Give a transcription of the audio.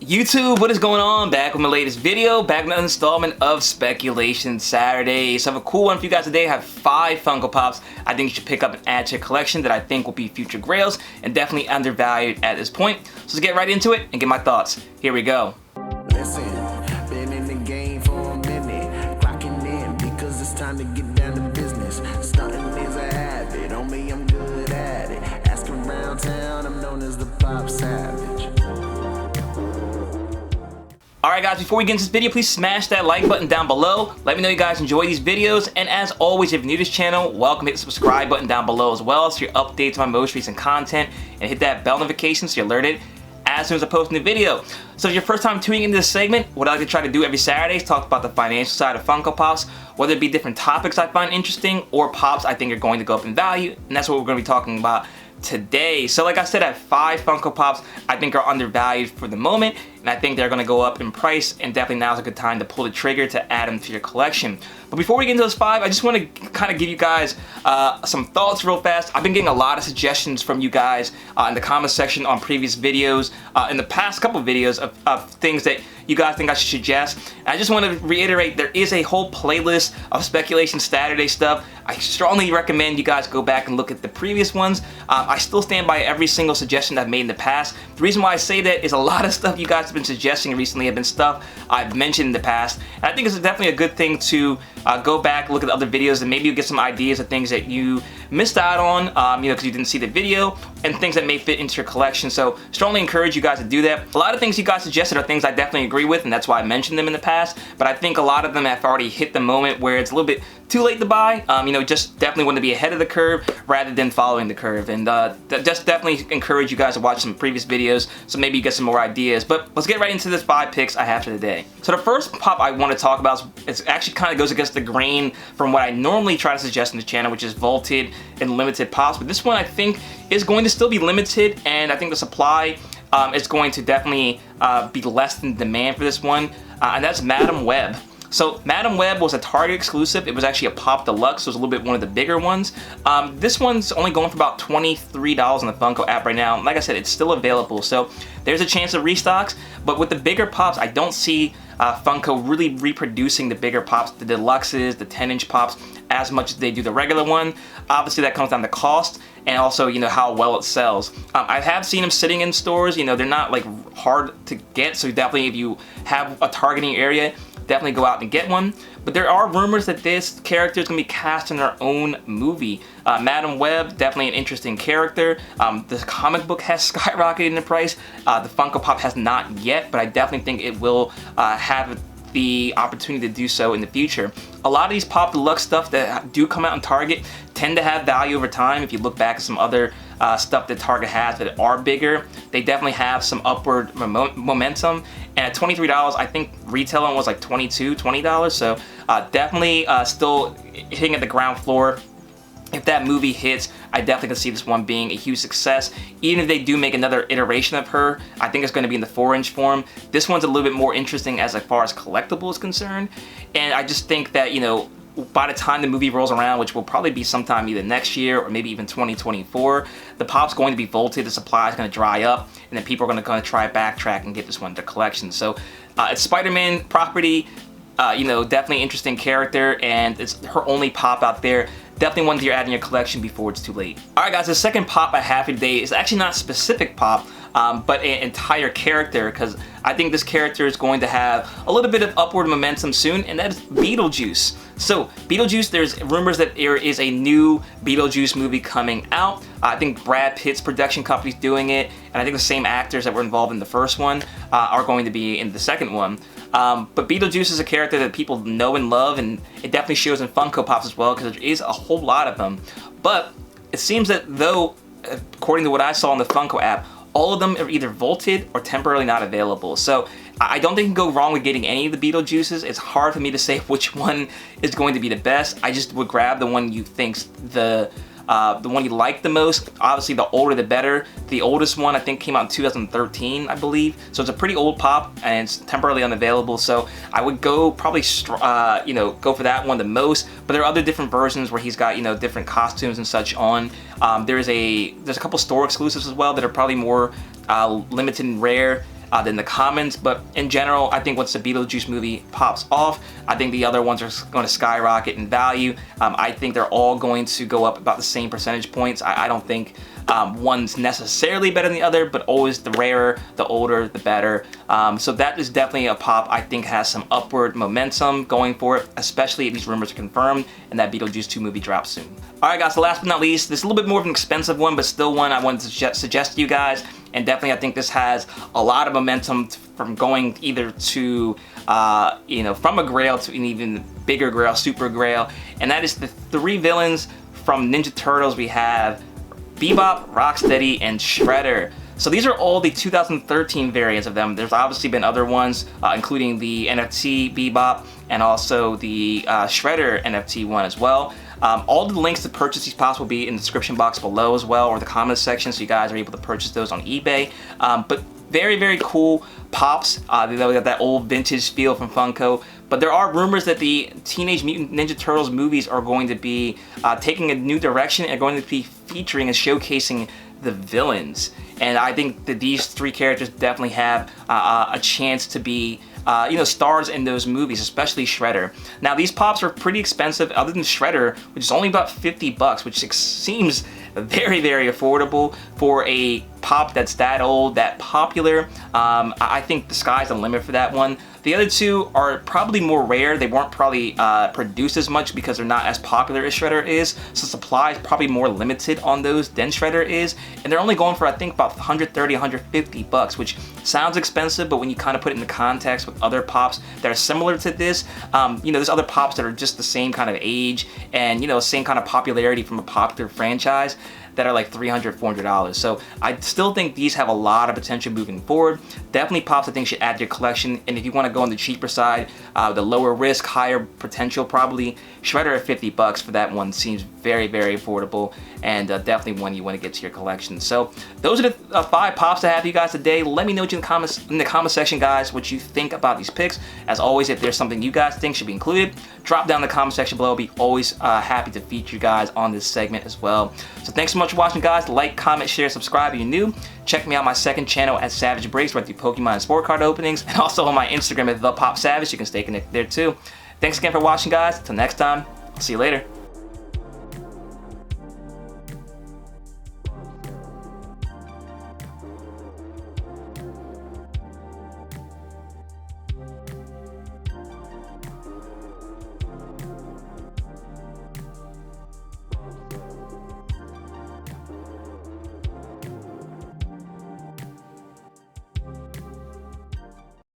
YouTube, what is going on? Back with my latest video, back with another installment of Speculation Saturday. So I have a cool one for you guys today. I have 5 Funko Pops I think you should pick up and add to your collection that I think will be future grails and definitely undervalued at this point. So let's get right into it and get my thoughts. Here we go. Listen, been in the game for a minute, clocking in because it's time to get down to business. Stunting is a habit, on me I'm good at it. Asking around town, I'm known as the Popsavage. Alright guys, before we get into this video, please smash that like button down below. Let me know you guys enjoy these videos, and as always, if you're new to this channel, welcome. Hit the subscribe button down below as well so your updates on my most recent content, and hit that bell notification so you're alerted as soon as I post a new video. So if your first time tuning into this segment, what I like to try to do every Saturday is talk about the financial side of Funko Pops, whether it be different topics I find interesting or pops I think are going to go up in value, and that's what we're going to be talking about today. So like I said, I have 5 Funko Pops I think are undervalued for the moment, and I think they're going to go up in price, and definitely now's a good time to pull the trigger to add them to your collection. But before we get into those 5, I just want to kind of give you guys some thoughts real fast. I've been getting a lot of suggestions from you guys in the comment section on previous videos, in the past couple of videos of things that you guys think I should suggest. And I just want to reiterate, there is a whole playlist of Speculation Saturday stuff. I strongly recommend you guys go back and look at the previous ones. I still stand by every single suggestion I've made in the past. The reason why I say that is a lot of stuff you guys have been suggesting recently have been stuff I've mentioned in the past. And I think it's definitely a good thing to go back, look at the other videos, and maybe you get some ideas of things that you missed out on, because you didn't see the video, and things that may fit into your collection. So strongly encourage you guys to do that. A lot of things you guys suggested are things I definitely agree with, and that's why I mentioned them in the past, but I think a lot of them have already hit the moment where it's a little bit too late to buy. Just definitely want to be ahead of the curve rather than following the curve, and just definitely encourage you guys to watch some previous videos so maybe you get some more ideas. But let's get right into this 5 picks I have for today. So the first pop I want to talk about is actually kind of goes against the grain from what I normally try to suggest in the channel, which is vaulted and limited pops, but this one I think is going to still be limited, and I think the supply is going to definitely be less than demand for this one, and that's Madam Webb. So Madam Webb was a Target exclusive. It was actually a Pop Deluxe, so it was a little bit one of the bigger ones. This one's only going for about $23 on the Funko app right now. Like I said, it's still available, so there's a chance of restocks, but with the bigger pops, I don't see Funko really reproducing the bigger pops, the deluxes, the 10-inch pops, as much as they do the regular one. Obviously that comes down to cost and also, how well it sells. I have seen them sitting in stores. They're not like hard to get, so definitely if you have a targeting area, definitely go out and get one. But there are rumors that this character is going to be cast in their own movie. Madam Webb, definitely an interesting character. The comic book has skyrocketed in price. The Funko Pop has not yet, but I definitely think it will have the opportunity to do so in the future. A lot of these Pop Deluxe stuff that do come out in Target tend to have value over time. If you look back at some other stuff that Target has that are bigger, they definitely have some upward momentum. And at $23, I think retailing was like $22, $20. So definitely still hitting at the ground floor. If that movie hits, I definitely can see this one being a huge success. Even if they do make another iteration of her, I think it's going to be in the 4-inch form. This one's a little bit more interesting as far as collectible is concerned. And I just think that, by the time the movie rolls around, which will probably be sometime either next year or maybe even 2024, the pop's going to be vaulted, the supply is going to dry up, and then people are going to try backtrack and get this one in their collection. So it's Spider-Man property, definitely interesting character, and it's her only pop out there. Definitely one that you're adding your collection before it's too late. Alright guys, the second pop I have for today is actually not a specific pop, but an entire character, because I think this character is going to have a little bit of upward momentum soon, and that is Beetlejuice. So Beetlejuice, there's rumors that there is a new Beetlejuice movie coming out. I think Brad Pitt's production company's doing it, and I think the same actors that were involved in the first one are going to be in the second one. But Beetlejuice is a character that people know and love, and it definitely shows in Funko Pops as well, because there is a whole lot of them. But it seems that though, according to what I saw in the Funko app, all of them are either vaulted or temporarily not available. So I don't think you can go wrong with getting any of the Beetlejuices. It's hard for me to say which one is going to be the best. I just would grab the one you think's the one you like the most. Obviously, the older the better. The oldest one I think came out in 2013, I believe. So it's a pretty old pop, and it's temporarily unavailable. So I would go probably, go for that one the most. But there are other different versions where he's got different costumes and such on. There's a couple store exclusives as well that are probably more limited and rare. than the commons, but in general, I think once the Beetlejuice movie pops off, I think the other ones are going to skyrocket in value. I think they're all going to go up about the same percentage points. I don't think one's necessarily better than the other, but always the rarer, the older, the better. So that is definitely a pop I think has some upward momentum going for it, especially if these rumors are confirmed and that Beetlejuice 2 movie drops soon. Alright guys, so last but not least, this is a little bit more of an expensive one, but still one I wanted to suggest to you guys. And definitely I think this has a lot of momentum from going either to, from a Grail to an even bigger Grail, Super Grail. And that is the 3 villains from Ninja Turtles. We have Bebop, Rocksteady, and Shredder. So these are all the 2013 variants of them. There's obviously been other ones, including the NFT Bebop and also the Shredder NFT one as well. All the links to purchase these pops will be in the description box below as well, or the comments section, so you guys are able to purchase those on eBay. But very, very cool pops. They got that old vintage feel from Funko. But there are rumors that the Teenage Mutant Ninja Turtles movies are going to be taking a new direction and going to be featuring and showcasing the villains. And I think that these 3 characters definitely have a chance to be stars in those movies, especially Shredder. Now these pops are pretty expensive, other than Shredder, which is only about $50, which seems very, very affordable for a pop that's that old, that popular. I think the sky's the limit for that one. The other 2 are probably more rare. They weren't probably produced as much because they're not as popular as Shredder is, so supply is probably more limited on those than Shredder is, and they're only going for I think about $130, $150, which sounds expensive, but when you kind of put it into context with other pops that are similar to this, there's other pops that are just the same kind of age and same kind of popularity from a popular franchise that are like $300, $400. So I still think these have a lot of potential moving forward. Definitely pops I think should add to your collection. And if you want to go on the cheaper side, the lower risk, higher potential, probably Shredder at $50 for that one seems very, very affordable, and definitely one you want to get to your collection. So those are the 5 pops I have for you guys today. Let me know in the comment section, guys, what you think about these picks. As always, if there's something you guys think should be included, drop down in the comment section below. I'll be always happy to feature you guys on this segment as well. So thanks so much for watching, guys. Like, comment, share, subscribe if you're new. Check me out my second channel at Savage Breaks, where I do Pokemon and sport card openings, and also on my Instagram at ThePopSavage. You can stay connected there too. Thanks again for watching, guys. Until next time, I'll see you later.